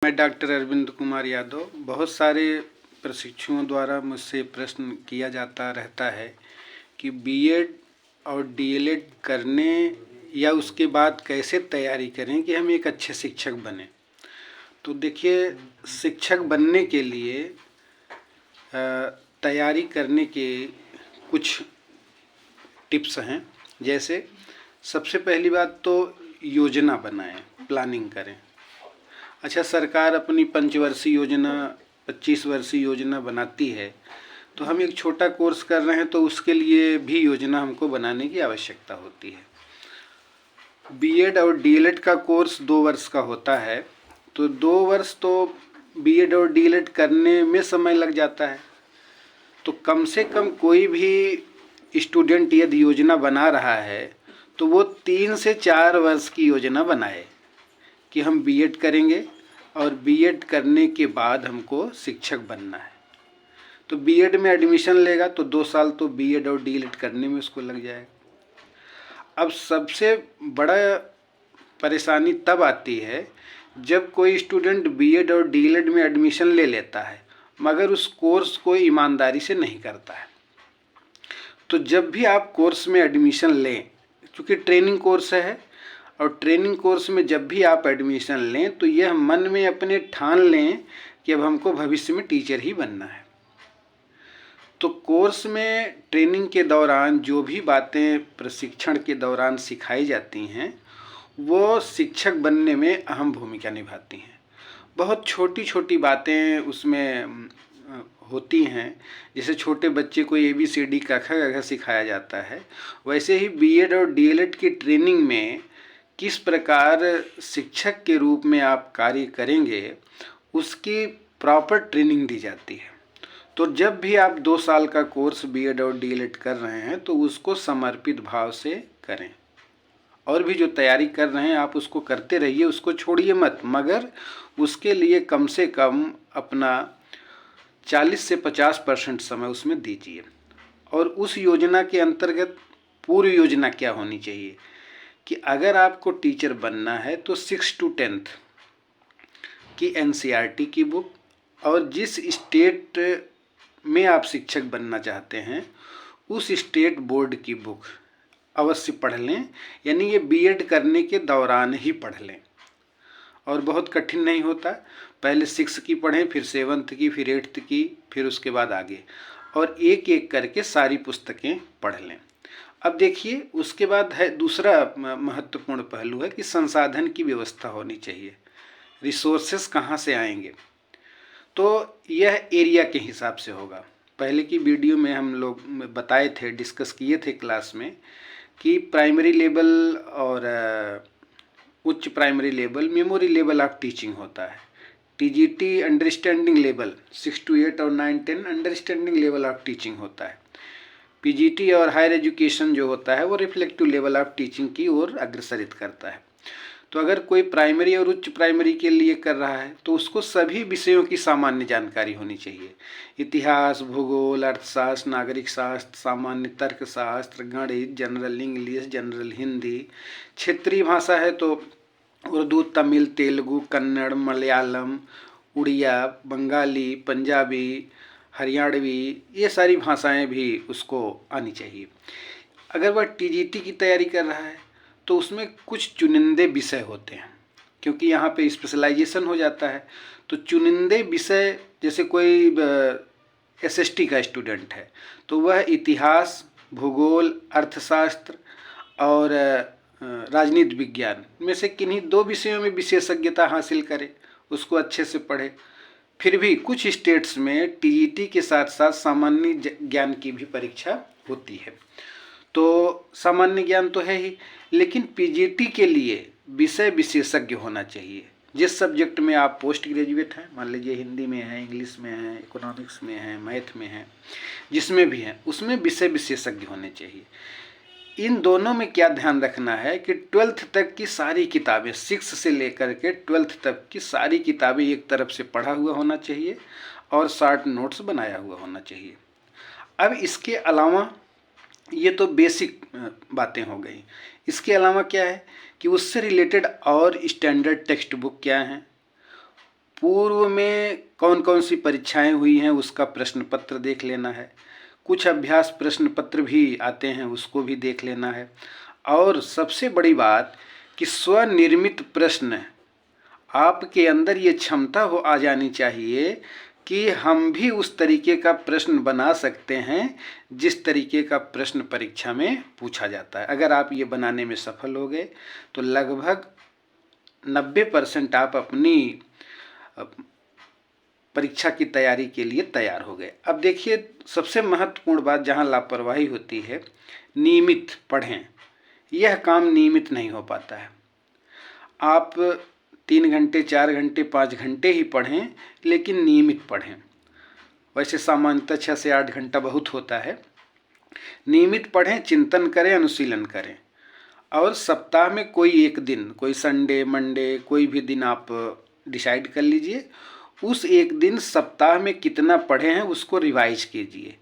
मैं डॉक्टर अरविंद कुमार यादव। बहुत सारे प्रशिक्षुओं द्वारा मुझसे प्रश्न किया जाता रहता है कि बीएड और डीएलएड करने या उसके बाद कैसे तैयारी करें कि हम एक अच्छे शिक्षक बने। तो देखिए, शिक्षक बनने के लिए तैयारी करने के कुछ टिप्स हैं। जैसे सबसे पहली बात तो योजना बनाएं, प्लानिंग करें। अच्छा, सरकार अपनी पंचवर्षीय योजना 25 वर्षीय योजना बनाती है, तो हम एक छोटा कोर्स कर रहे हैं तो उसके लिए भी योजना हमको बनाने की आवश्यकता होती है। बीएड और डीएलएड का कोर्स 2 वर्ष का होता है, तो 2 वर्ष तो बीएड और डीएलएड करने में समय लग जाता है। तो कम से कम कोई भी स्टूडेंट यदि योजना बना रहा है तो वो 3 से 4 वर्ष की योजना बनाए कि हम बीएड करेंगे और बीएड करने के बाद हमको शिक्षक बनना है। तो बीएड में एडमिशन लेगा तो 2 साल तो बीएड और डीएलएड करने में उसको लग जाएगा। अब सबसे बड़ा परेशानी तब आती है जब कोई स्टूडेंट बीएड और डीएलएड में एडमिशन ले लेता है मगर उस कोर्स को ईमानदारी से नहीं करता है। तो जब भी आप कोर्स में एडमिशन लें, क्योंकि ट्रेनिंग कोर्स है, और ट्रेनिंग कोर्स में जब भी आप एडमिशन लें तो यह मन में अपने ठान लें कि अब हमको भविष्य में टीचर ही बनना है। तो कोर्स में ट्रेनिंग के दौरान जो भी बातें प्रशिक्षण के दौरान सिखाई जाती हैं वो शिक्षक बनने में अहम भूमिका निभाती हैं। बहुत छोटी छोटी बातें उसमें होती हैं। जैसे छोटे बच्चे को ABCD क ख ग घ सिखाया जाता है, वैसे ही बीएड और डीएलएड की ट्रेनिंग में किस प्रकार शिक्षक के रूप में आप कार्य करेंगे उसकी प्रॉपर ट्रेनिंग दी जाती है। तो जब भी आप 2 साल का कोर्स बीएड और डीएलएड कर रहे हैं तो उसको समर्पित भाव से करें। और भी जो तैयारी कर रहे हैं आप उसको करते रहिए, उसको छोड़िए मत, मगर उसके लिए कम से कम अपना 40 से 50% समय उसमें दीजिए। और उस योजना के अंतर्गत पूरी योजना क्या होनी चाहिए कि अगर आपको टीचर बनना है तो 6 to 10th की NCERT की बुक और जिस स्टेट में आप शिक्षक बनना चाहते हैं उस स्टेट बोर्ड की बुक अवश्य पढ़ लें। यानी ये बीएड करने के दौरान ही पढ़ लें, और बहुत कठिन नहीं होता। पहले 6 की पढ़ें, फिर 7th की, फिर 8th की, फिर उसके बाद आगे, और एक एक करके सारी पुस्तकें पढ़ लें। अब देखिए, उसके बाद है दूसरा महत्वपूर्ण पहलू है कि संसाधन की व्यवस्था होनी चाहिए। रिसोर्सेस कहाँ से आएंगे, तो यह एरिया के हिसाब से होगा। पहले की वीडियो में हम लोग बताए थे, डिस्कस किए थे क्लास में कि प्राइमरी लेवल और उच्च primary level memory level of teaching होता है। टीजीटी अंडरस्टैंडिंग लेवल 6 to 8 और 9 10 अंडरस्टैंडिंग लेवल ऑफ टीचिंग होता है। पीजीटी और हायर एजुकेशन जो होता है वो रिफ्लेक्टिव लेवल ऑफ टीचिंग की ओर अग्रसरित करता है। तो अगर कोई प्राइमरी और उच्च प्राइमरी के लिए कर रहा है तो उसको सभी विषयों की सामान्य जानकारी होनी चाहिए। इतिहास, भूगोल, अर्थशास्त्र, नागरिक शास्त्र, सामान्य तर्कशास्त्र, गणित, जनरल इंग्लिश, जनरल हिंदी। क्षेत्रीय भाषा है तो उर्दू, तमिल, तेलुगु, कन्नड़, मलयालम, उड़िया, बंगाली, पंजाबी, हरियाणवी, ये सारी भाषाएं भी उसको आनी चाहिए। अगर वह टीजीटी की तैयारी कर रहा है तो उसमें कुछ चुनिंदे विषय होते हैं, क्योंकि यहाँ पे स्पेशलाइजेशन हो जाता है। तो चुनिंदे विषय, जैसे कोई SST का स्टूडेंट है तो वह इतिहास, भूगोल, अर्थशास्त्र और राजनीति विज्ञान में से किन्हीं 2 विषयों में विशेषज्ञता हासिल करे, उसको अच्छे से पढ़े। फिर भी कुछ स्टेट्स में टीजीटी के साथ साथ सामान्य ज्ञान की भी परीक्षा होती है। तो सामान्य ज्ञान तो है ही, लेकिन पीजीटी के लिए विषय विशेषज्ञ होना चाहिए। जिस सब्जेक्ट में आप पोस्ट ग्रेजुएट हैं, मान लीजिए हिंदी में है, इंग्लिश में है, इकोनॉमिक्स में है, मैथ में है, जिसमें भी है उसमें विषय विशेषज्ञ होने चाहिए। इन दोनों में क्या ध्यान रखना है कि 12th तक की सारी किताबें, 6 से लेकर के 12th तक की सारी किताबें एक तरफ से पढ़ा हुआ होना चाहिए और शॉर्ट नोट्स बनाया हुआ होना चाहिए। अब इसके अलावा, ये तो बेसिक बातें हो गई, इसके अलावा क्या है कि उससे रिलेटेड और स्टैंडर्ड टेक्स्ट बुक क्या हैं, पूर्व में कौन कौन सी परीक्षाएं हुई हैं उसका प्रश्न पत्र देख लेना है। कुछ अभ्यास प्रश्न पत्र भी आते हैं, उसको भी देख लेना है। और सबसे बड़ी बात कि स्वनिर्मित प्रश्न, आपके अंदर ये क्षमता हो आ जानी चाहिए कि हम भी उस तरीके का प्रश्न बना सकते हैं जिस तरीके का प्रश्न परीक्षा में पूछा जाता है। अगर आप ये बनाने में सफल हो गए तो लगभग 90% आप अपनी परीक्षा की तैयारी के लिए तैयार हो गए। अब देखिए, सबसे महत्वपूर्ण बात जहाँ लापरवाही होती है, नियमित पढ़ें। यह काम नियमित नहीं हो पाता है। आप 3 घंटे 4 घंटे 5 घंटे ही पढ़ें, लेकिन नियमित पढ़ें। वैसे सामान्यतः 6 से 8 घंटा बहुत होता है। नियमित पढ़ें, चिंतन करें, अनुशीलन करें। और सप्ताह में कोई एक दिन, कोई संडे मंडे कोई भी दिन आप डिसाइड कर लीजिए। उस एक दिन सप्ताह में कितना पढ़े हैं उसको रिवाइज कीजिए।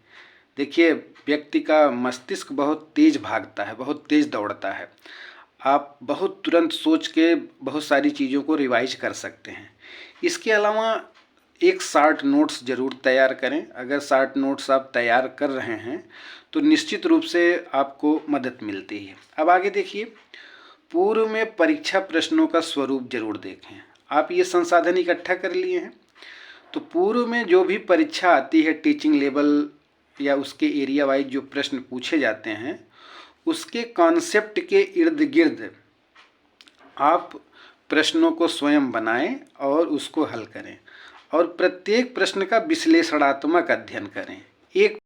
देखिए, व्यक्ति का मस्तिष्क बहुत तेज भागता है, बहुत तेज दौड़ता है। आप बहुत तुरंत सोच के बहुत सारी चीज़ों को रिवाइज कर सकते हैं। इसके अलावा एक शॉर्ट नोट्स ज़रूर तैयार करें। अगर शॉर्ट नोट्स आप तैयार कर रहे हैं तो निश्चित रूप से आपको मदद मिलती है। अब आगे देखिए, पूर्व में परीक्षा प्रश्नों का स्वरूप जरूर देखें। आप ये संसाधन इकट्ठा कर लिए हैं तो पूर्व में जो भी परीक्षा आती है, टीचिंग लेवल या उसके एरिया वाइज जो प्रश्न पूछे जाते हैं, उसके कॉन्सेप्ट के इर्द गिर्द आप प्रश्नों को स्वयं बनाएं और उसको हल करें और प्रत्येक प्रश्न का विश्लेषणात्मक अध्ययन करें। एक